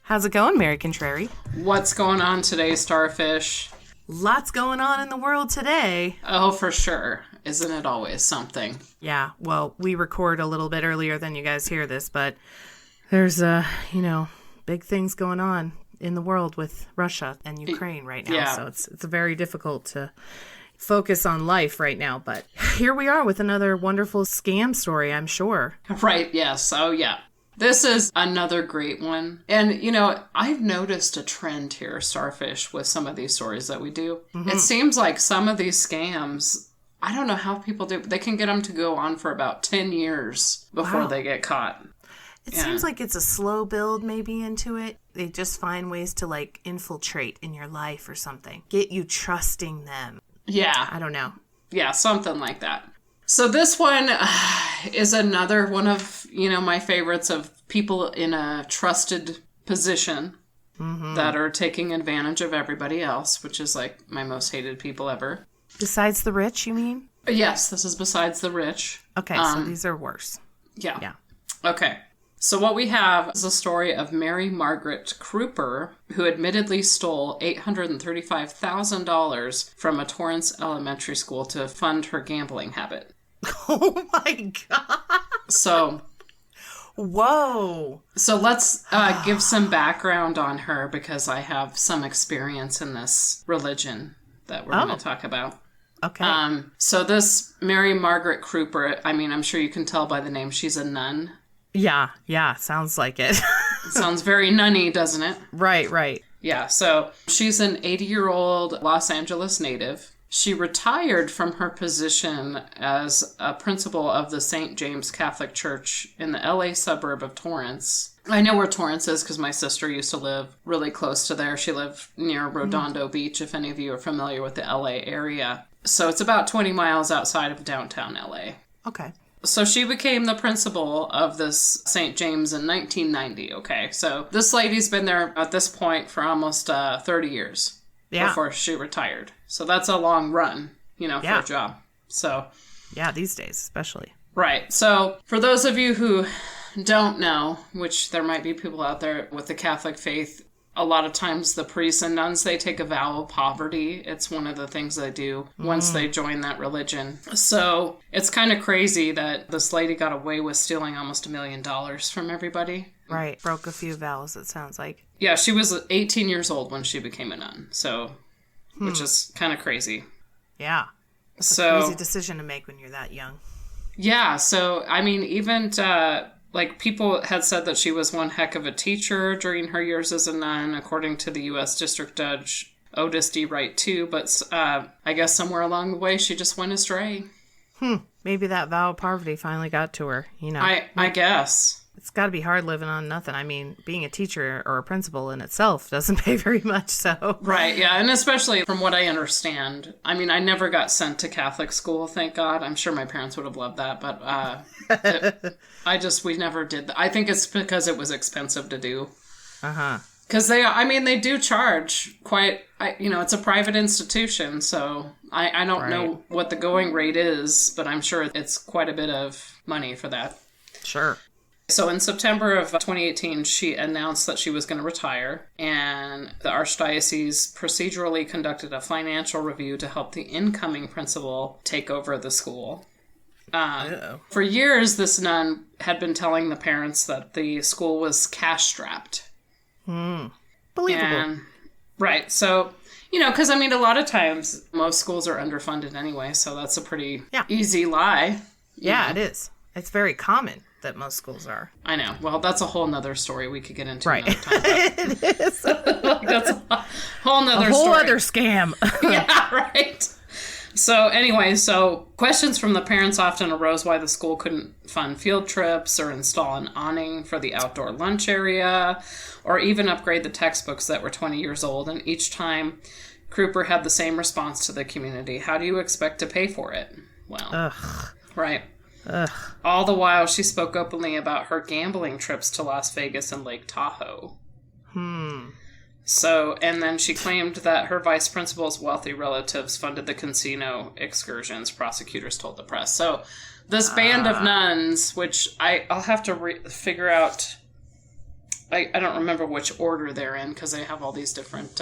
How's it going, Mary Contrary? What's going on today, Starfish? Lots going on in the world today. Oh, for sure. Isn't it always something? Yeah, well, we record a little bit earlier than you guys hear this, but there's, big things going on in the world with Russia and Ukraine right now. Yeah. So it's very difficult to focus on life right now. But here we are with another wonderful scam story, I'm sure. Right, yes. Oh, yeah. This is another great one. And, I've noticed a trend here, Starfish, with some of these stories that we do. Mm-hmm. It seems like some of these scams, I don't know how people do, but they can get them to go on for about 10 years before they get caught. It seems like it's a slow build maybe into it. They just find ways to infiltrate in your life or something. Get you trusting them. Yeah. I don't know. Yeah, something like that. So this one is another one of, my favorites of people in a trusted position that are taking advantage of everybody else, which is like my most hated people ever. Besides the rich, you mean? Yes, this is besides the rich. Okay, so these are worse. Yeah. Okay. So what we have is a story of Mary Margaret Kreuper, who admittedly stole $835,000 from a Torrance elementary school to fund her gambling habit. Oh my God. So... Whoa. So let's give some background on her because I have some experience in this religion that we're going to talk about. Okay. So this Mary Margaret Kreuper, I'm sure you can tell by the name, she's a nun. Yeah, sounds like it. Sounds very nunny, doesn't it? Right. Yeah, so she's an 80-year-old Los Angeles native. She retired from her position as a principal of the St. James Catholic Church in the LA suburb of Torrance. I know where Torrance is because my sister used to live really close to there. She lived near Redondo Beach, if any of you are familiar with the LA area. So it's about 20 miles outside of downtown LA. Okay. So she became the principal of this St. James in 1990, okay? So this lady's been there at this point for almost 30 years before she retired. So that's a long run, for a job. So yeah, these days especially. Right. So for those of you who don't know, which there might be people out there with the Catholic faith, a lot of times the priests and nuns, they take a vow of poverty. It's one of the things they do once they join that religion. So it's kind of crazy that this lady got away with stealing almost $1 million from everybody. Right. Broke a few vows, it sounds like. Yeah, she was 18 years old when she became a nun. So, which is kind of crazy. Yeah. It's a crazy decision to make when you're that young. Yeah. So, even... people had said that she was one heck of a teacher during her years as a nun, according to the U.S. District Judge Otis D. Wright II, but I guess somewhere along the way she just went astray. Maybe that vow of poverty finally got to her, I guess. It's got to be hard living on nothing. Being a teacher or a principal in itself doesn't pay very much, so... Right, yeah, and especially from what I understand. I never got sent to Catholic school, thank God. I'm sure my parents would have loved that, but we never did that. I think it's because it was expensive to do. Uh-huh. Because they do charge quite, it's a private institution, so I don't know what the going rate is, but I'm sure it's quite a bit of money for that. Sure. So in September of 2018, she announced that she was going to retire, and the Archdiocese procedurally conducted a financial review to help the incoming principal take over the school. For years, this nun had been telling the parents that the school was cash-strapped. Believable. Right, so... because, a lot of times, most schools are underfunded anyway, so that's a pretty easy lie. Yeah, it is. It's very common that most schools are. I know. Well, that's a whole nother story we could get into another time. It is. That's a whole nother story. A whole other scam. Yeah, right. So anyway, questions from the parents often arose why the school couldn't fund field trips or install an awning for the outdoor lunch area or even upgrade the textbooks that were 20 years old. And each time, Kreuper had the same response to the community. How do you expect to pay for it? Well, right. Ugh. All the while, she spoke openly about her gambling trips to Las Vegas and Lake Tahoe. So, and then she claimed that her vice principal's wealthy relatives funded the casino excursions, prosecutors told the press. So, this band of nuns, which I'll have to figure out I don't remember which order they're in because they have all these different.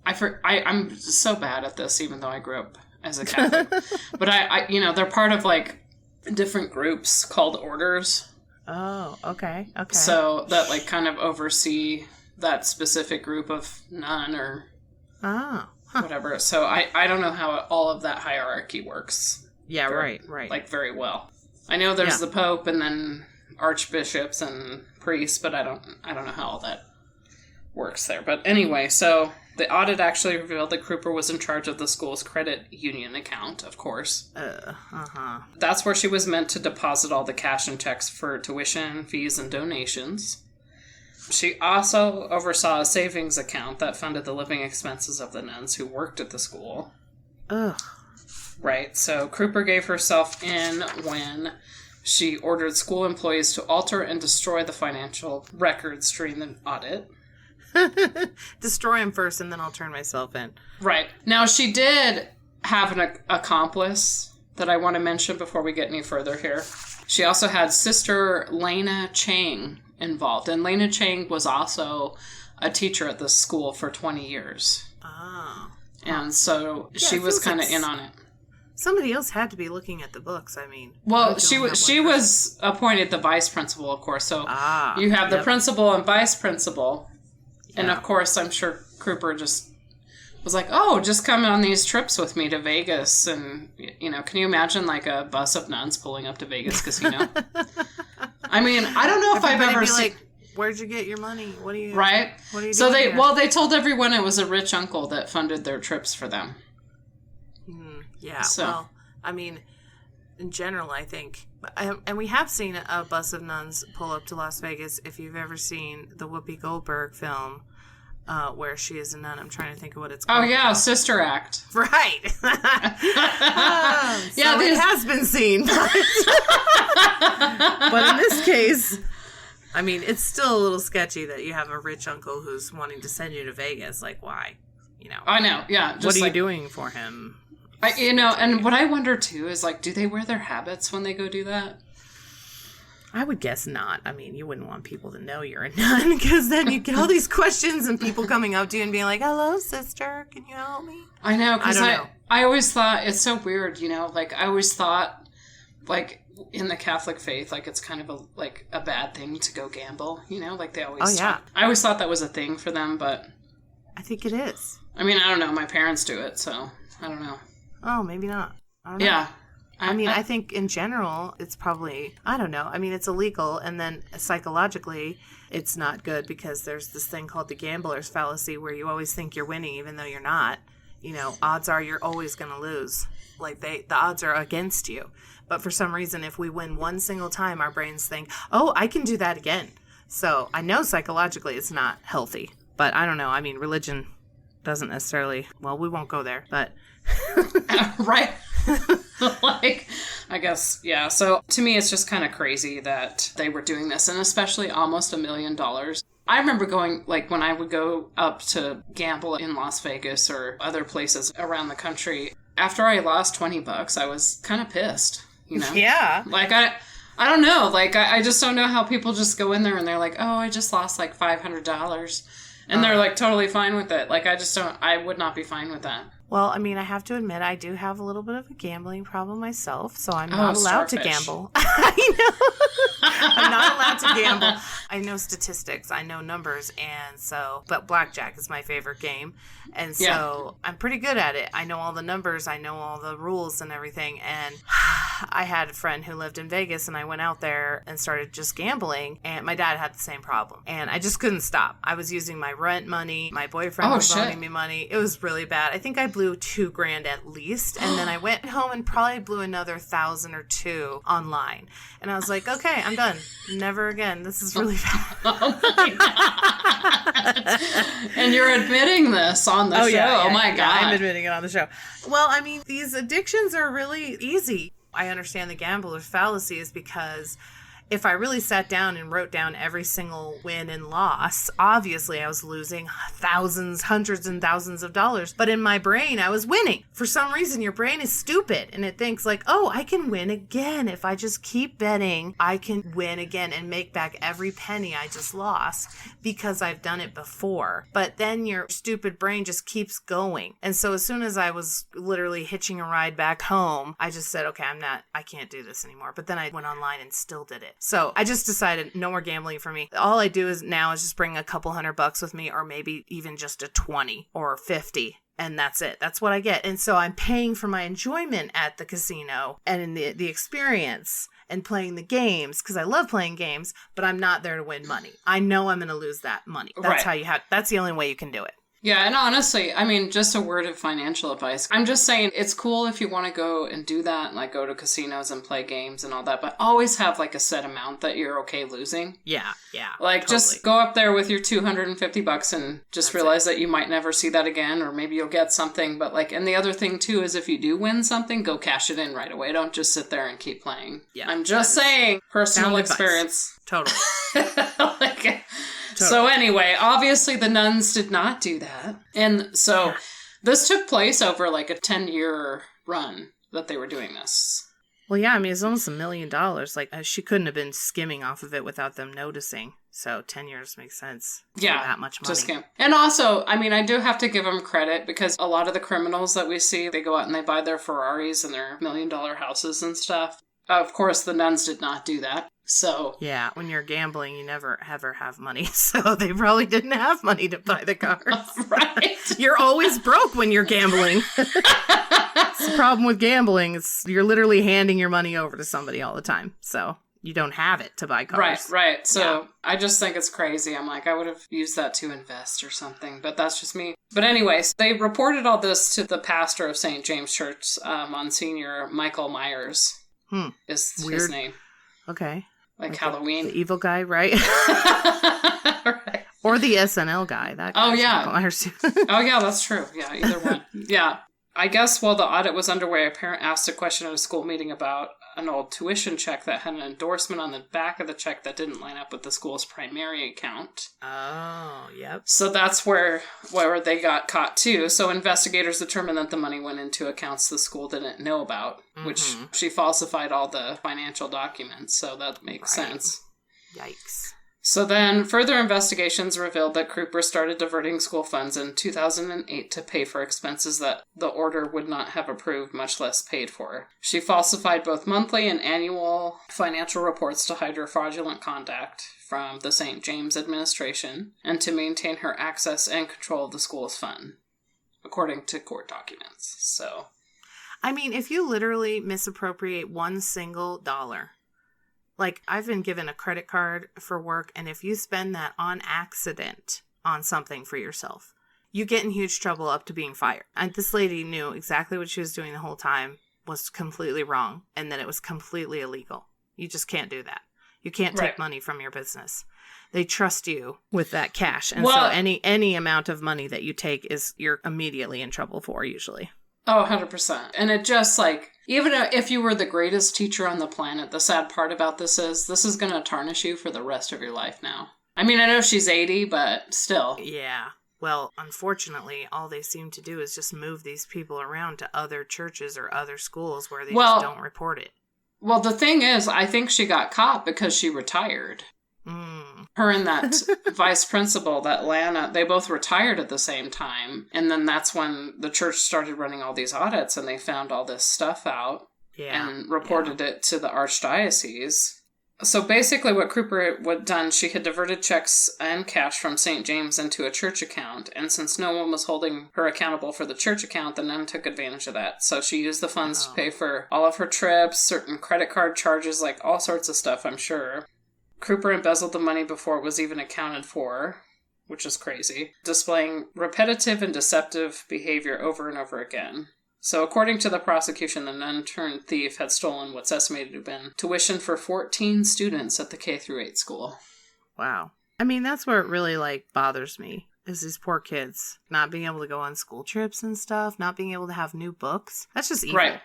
I'm so bad at this, even though I grew up as a Catholic. But they're part of like different groups called orders. Oh, okay. So that like kind of oversee that specific group of nun or whatever. So I don't know how all of that hierarchy works. Yeah, right. Like very well. I know there's the Pope and then archbishops and priests, but I don't know how all that works there. But anyway, so the audit actually revealed that Kreuper was in charge of the school's credit union account, of course. That's where she was meant to deposit all the cash and checks for tuition, fees, and donations. She also oversaw a savings account that funded the living expenses of the nuns who worked at the school. Ugh. Right, so Kreuper gave herself in when she ordered school employees to alter and destroy the financial records during the audit. Destroy them first, and then I'll turn myself in. Right. Now, she did have an accomplice that I want to mention before we get any further here. She also had Sister Lena Chang involved, and Lena Chang was also a teacher at the school for 20 years. Oh. And so she was kind of in on it. Somebody else had to be looking at the books, I mean. Well, she was appointed the vice principal, of course. So you have the principal and vice principal. Yeah. And, of course, I'm sure Kreuper just was like, oh, just come on these trips with me to Vegas. And, can you imagine, like, a bus of nuns pulling up to Vegas Casino? I mean, I don't know if I've ever seen... Like, where'd you get your money? What are you... Right? What are you doing here? They told everyone it was a rich uncle that funded their trips for them. Yeah, so. Well, I mean, in general, I think... And we have seen a bus of nuns pull up to Las Vegas. If you've ever seen the Whoopi Goldberg film where she is a nun, I'm trying to think of what it's called. Oh, yeah, Sister Act. Right. Yeah, it has been seen. But in this case, I mean, it's still a little sketchy that you have a rich uncle who's wanting to send you to Vegas. Like, why? I know, yeah. What are you doing for him? And what I wonder, too, is, like, do they wear their habits when they go do that? I would guess not. I mean, you wouldn't want people to know you're a nun, because then you get all these questions and people coming up to you and being like, hello, sister, can you help me? I know, because I always thought, it's so weird, like, I always thought, like, in the Catholic faith, like, it's kind of a bad thing to go gamble, like they always talk. I always thought that was a thing for them, but... I think it is. I mean, I don't know. My parents do it, so I don't know. Oh, maybe not. I don't know. Yeah. I think in general, it's probably, I don't know. I mean, it's illegal, and then psychologically, it's not good because there's this thing called the gambler's fallacy where you always think you're winning even though you're not. Odds are you're always going to lose. Like, the odds are against you. But for some reason, if we win one single time, our brains think, oh, I can do that again. So I know psychologically it's not healthy, but I don't know. I mean, religion doesn't necessarily, well, we won't go there, but... Right. Like, I guess, yeah. So to me, it's just kind of crazy that they were doing this, and especially almost $1 million. I remember going, like, when I would go up to gamble in Las Vegas or other places around the country, after I lost $20, I was kind of pissed, Yeah. Like, I don't know. Like, I just don't know how people just go in there and they're like, oh, I just lost like $500. And they're like totally fine with it. Like, I would not be fine with that. Well, I mean, I have to admit, I do have a little bit of a gambling problem myself, so I'm not allowed to gamble. I know. I'm not allowed to gamble. I know statistics, I know numbers, but blackjack is my favorite game, and so I'm pretty good at it. I know all the numbers, I know all the rules and everything, and I had a friend who lived in Vegas, and I went out there and started just gambling, and my dad had the same problem, and I just couldn't stop. I was using my rent money, my boyfriend was loaning me money. It was really bad. I think I blew $2,000 at least, and then I went home and probably blew another 1,000 or 2 online, and I was like, okay, I'm done. Never again. This is really bad. Oh my God. And you're admitting this on the show. Yeah, oh my God. I'm admitting it on the show. Well, I mean, these addictions are really easy. I understand the gambler's fallacy is because if I really sat down and wrote down every single win and loss, obviously I was losing thousands, hundreds and thousands of dollars. But in my brain, I was winning. For some reason, your brain is stupid and it thinks like, oh, I can win again. If I just keep betting, I can win again and make back every penny I just lost because I've done it before. But then your stupid brain just keeps going. And so as soon as I was literally hitching a ride back home, I just said, okay, I can't do this anymore. But then I went online and still did it. So I just decided no more gambling for me. All I do is now is just bring a couple $100 with me, or maybe even just a 20 or 50. And that's it. That's what I get. And so I'm paying for my enjoyment at the casino and in the experience and playing the games, because I love playing games, but I'm not there to win money. I know I'm going to lose that money. That's right. That's the only way you can do it. Yeah, and honestly, I mean, just a word of financial advice. I'm just saying it's cool if you want to go and do that, like go to casinos and play games and all that, but always have like a set amount that you're okay losing. Yeah. Like totally. Just go up there with your $250 and just realize that you might never see that again, or maybe you'll get something. But like, and the other thing too is if you do win something, go cash it in right away. Don't just sit there and keep playing. Yeah, I'm just saying, personal experience. Totally. So anyway, obviously the nuns did not do that. And so this took place over like a 10-year run that they were doing this. Well, yeah, I mean, it's almost $1 million. Like, she couldn't have been skimming off of it without them noticing. So 10 years makes sense. Yeah. That much money. Just skim. And also, I mean, I do have to give them credit because a lot of the criminals that we see, they go out and they buy their Ferraris and their $1 million houses and stuff. Of course, the nuns did not do that. So yeah, when you're gambling, you never ever have money. So they probably didn't have money to buy the cars. Right. You're always broke when you're gambling. It's the problem with gambling. You're literally handing your money over to somebody all the time. So you don't have it to buy cars. Right. So I just think it's crazy. I'm like, I would have used that to invest or something, but that's just me. But anyways, they reported all this to the pastor of St. James Church, Monsignor Michael Myers is his name. Okay. Like Halloween. The evil guy, right? Right. Or the SNL guy. That oh, yeah. Oh, yeah, that's true. Yeah, either one. Yeah. I guess while the audit was underway, a parent asked a question at a school meeting about an old tuition check that had an endorsement on the back of the check that didn't line up with the school's primary account. Oh, yep. So that's where they got caught too. So investigators determined that the money went into accounts the school didn't know about, which she falsified all the financial documents. So that makes sense. Yikes. So then further investigations revealed that Kreuper started diverting school funds in 2008 to pay for expenses that the order would not have approved, much less paid for. She falsified both monthly and annual financial reports to hide her fraudulent conduct from the St. James administration and to maintain her access and control of the school's fund, according to court documents. So, I mean, if you literally misappropriate one single dollar, like, I've been given a credit card for work, and if you spend that on accident on something for yourself, you get in huge trouble up to being fired. And this lady knew exactly what she was doing the whole time was completely wrong, and that it was completely illegal. You just can't do that. You can't take money from your business. They trust you with that cash. And so any amount of money that you take you're immediately in trouble for, usually. Oh, 100%. And it just like, even if you were the greatest teacher on the planet, the sad part about this is going to tarnish you for the rest of your life now. I mean, I know she's 80, but still. Yeah. Well, unfortunately, all they seem to do is just move these people around to other churches or other schools where they just don't report it. Well, the thing is, I think she got caught because she retired. Her and that vice principal, that Lana, they both retired at the same time. And then that's when the church started running all these audits and they found all this stuff out and reported it to the archdiocese. So basically what Kreuper had done, she had diverted checks and cash from St. James into a church account. And since no one was holding her accountable for the church account, the nun took advantage of that. So she used the funds to pay for all of her trips, certain credit card charges, like all sorts of stuff, I'm sure. Kreuper embezzled the money before it was even accounted for, which is crazy, displaying repetitive and deceptive behavior over and over again. So according to the prosecution, the Nun-turned-thief had stolen what's estimated to have been tuition for 14 students at the K-8 school. Wow. I mean, that's where it really, bothers me, is these poor kids not being able to go on school trips and stuff, not being able to have new books. That's just evil. Right.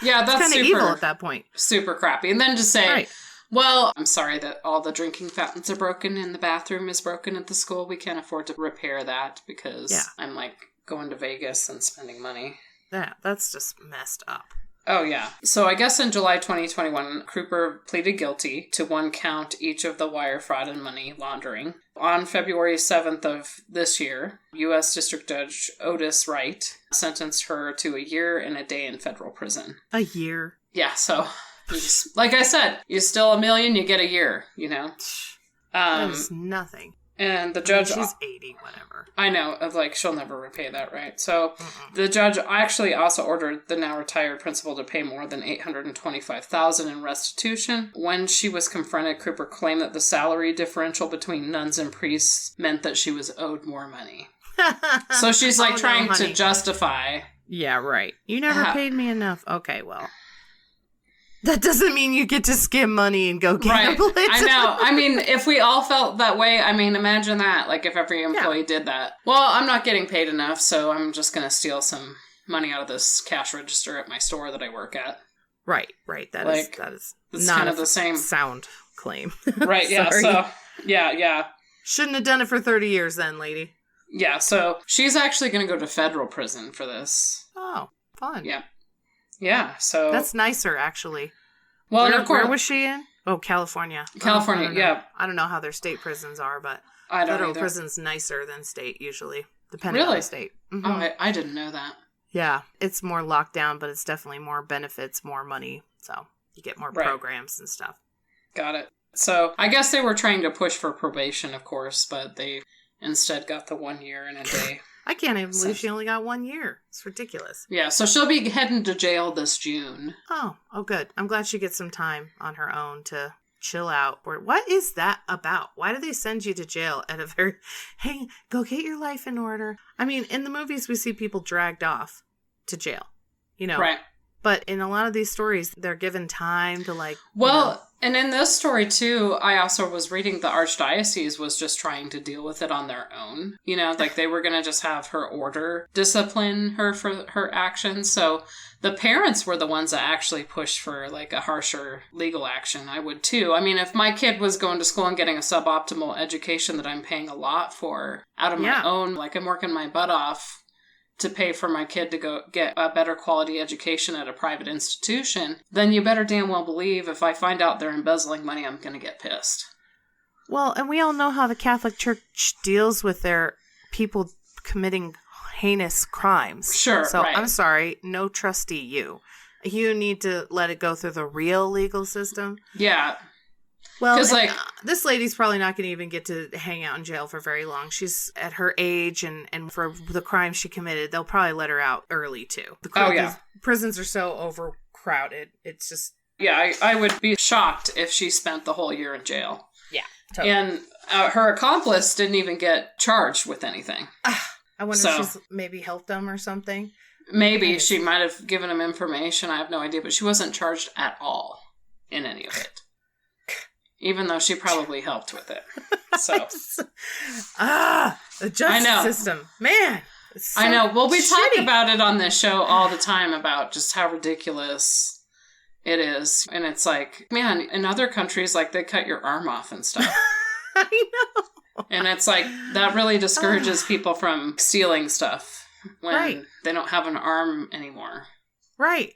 Yeah, that's kind of evil at that point. Super crappy. And then to say... Right. Well, I'm sorry that all the drinking fountains are broken and the bathroom is broken at the school. We can't afford to repair that because I'm like going to Vegas and spending money. Yeah, that's just messed up. Oh, yeah. So I guess in July 2021, Kreuper pleaded guilty to 1 count each of the wire fraud and money laundering. On February 7th of this year, U.S. District Judge Otis Wright sentenced her to 1 year and a day in federal prison. A year? Yeah, so, like I said, you steal $1 million, you get a year, you know? That is nothing. And the judge... she's 80, whatever. I know, like, she'll never repay that, right? So, the judge actually also ordered the now retired principal to pay more than $825,000 in restitution. When she was confronted, Kreuper claimed that the salary differential between nuns and priests meant that she was owed more money. So she's, like, trying to justify... Yeah, right. You never paid me enough. Okay, well... That doesn't mean you get to skim money and go gamble it. I know. I mean, if we all felt that way, I mean, imagine that. Like, if every employee did that. Well, I'm not getting paid enough, so I'm just going to steal some money out of this cash register at my store that I work at. Right. That is not kind of the same sound claim. Right, yeah. So, yeah. Shouldn't have done it for 30 years then, lady. Yeah, so she's actually going to go to federal prison for this. Oh, fun. Yeah. Yeah, so... That's nicer, actually. Well, and of course... Where was she in? Oh, California. California, yeah. I don't know how their state prisons are, but federal prison's nicer than state, usually, depending on the state. Mm-hmm. Oh, I didn't know that. Yeah, it's more locked down, but it's definitely more benefits, more money, so you get more programs and stuff. Got it. So, I guess they were trying to push for probation, of course, but they instead got the 1 year and a day. I can't even believe she only got 1 year. It's ridiculous. Yeah, so she'll be heading to jail this June. Oh, good. I'm glad she gets some time on her own to chill out. What is that about? Why do they send you to jail at a very, hey, go get your life in order? I mean, in the movies, we see people dragged off to jail, you know? Right. But in a lot of these stories, they're given time to like... Well, and in this story, too, I also was reading the Archdiocese was just trying to deal with it on their own. You know, like they were going to just have her order discipline her for her actions. So the parents were the ones that actually pushed for like a harsher legal action. I would, too. I mean, if my kid was going to school and getting a suboptimal education that I'm paying a lot for out of my own, like I'm working my butt off to pay for my kid to go get a better quality education at a private institution, then you better damn well believe if I find out they're embezzling money, I'm going to get pissed. Well, and we all know how the Catholic Church deals with their people committing heinous crimes. Sure, so right. I'm sorry, no trustee you. You need to let it go through the real legal system. Yeah. Well, this lady's probably not going to even get to hang out in jail for very long. She's at her age, and for the crime she committed, they'll probably let her out early, too. The prisons are so overcrowded. It's just... Yeah, I would be shocked if she spent the whole year in jail. Yeah, totally. And her accomplice didn't even get charged with anything. I wonder if she's maybe helped them or something. Maybe. She might have given him information. I have no idea. But she wasn't charged at all in any of it. Even though she probably helped with it. So. The justice system. Man. So I know. Well, we talk about it on this show all the time about just how ridiculous it is. And it's like, man, in other countries, like, they cut your arm off and stuff. I know. And it's like, that really discourages people from stealing stuff when they don't have an arm anymore. Right.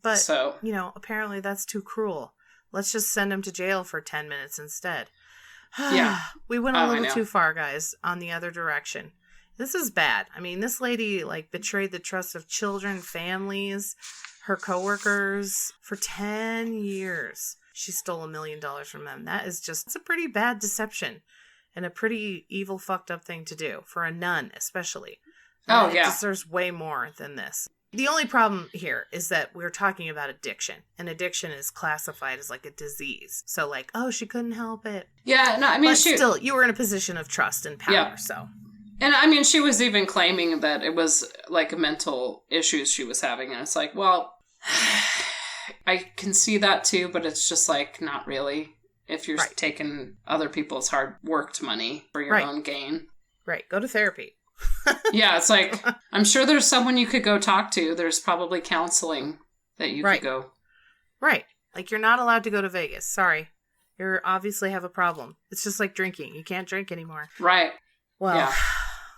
But, apparently that's too cruel. Let's just send him to jail for 10 minutes instead. Yeah. We went a little too far, guys, on the other direction. This is bad. I mean, this lady, betrayed the trust of children, families, her coworkers for 10 years. She stole $1 million from them. It's a pretty bad deception and a pretty evil, fucked up thing to do for a nun, especially. It deserves way more than this. The only problem here is that we're talking about addiction, and addiction is classified as like a disease. So she couldn't help it. Yeah, no, I mean, but still, you were in a position of trust and power, so. And I mean, she was even claiming that it was like mental issues she was having. And it's like, well, I can see that too, but it's just like, not really. If you're taking other people's hard worked money for your own gain. Right. Go to therapy. Yeah, it's like, I'm sure there's someone you could go talk to. There's probably counseling that you could go. Right. Like, you're not allowed to go to Vegas. Sorry. You obviously have a problem. It's just like drinking. You can't drink anymore. Right. Well, yeah.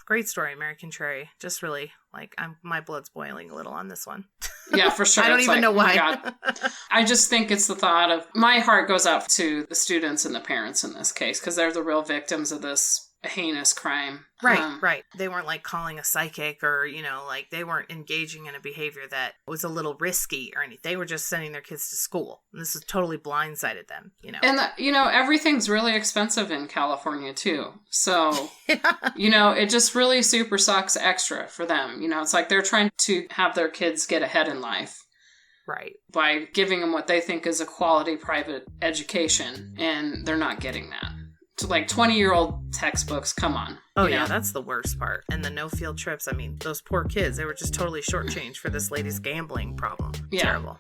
Great story, Mary Contrary. Just really, like, my blood's boiling a little on this one. Yeah, for sure. I don't even know why. God. I just think it's the thought of, my heart goes out to the students and the parents in this case, because they're the real victims of this heinous crime. Right, right. They weren't like calling a psychic or, like they weren't engaging in a behavior that was a little risky or anything. They were just sending their kids to school. And this has totally blindsided them, And, everything's really expensive in California too. So, it just really super sucks extra for them. It's like they're trying to have their kids get ahead in life. Right. By giving them what they think is a quality private education. And they're not getting that. To like 20-year-old textbooks, come on. Oh, yeah, that's the worst part. And the no field trips, I mean, those poor kids, they were just totally shortchanged for this lady's gambling problem. Yeah. Terrible.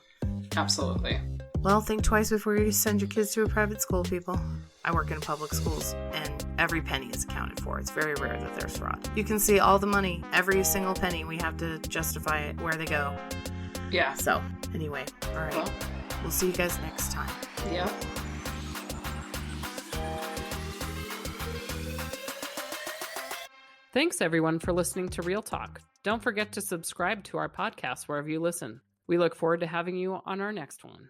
Absolutely. Well, think twice before you send your kids to a private school, people. I work in public schools, and every penny is accounted for. It's very rare that there's fraud. You can see all the money, every single penny. We have to justify it where they go. Yeah. So, anyway, all right. Well, we'll see you guys next time. Yeah. Thanks, everyone, for listening to Real Talk. Don't forget to subscribe to our podcast wherever you listen. We look forward to having you on our next one.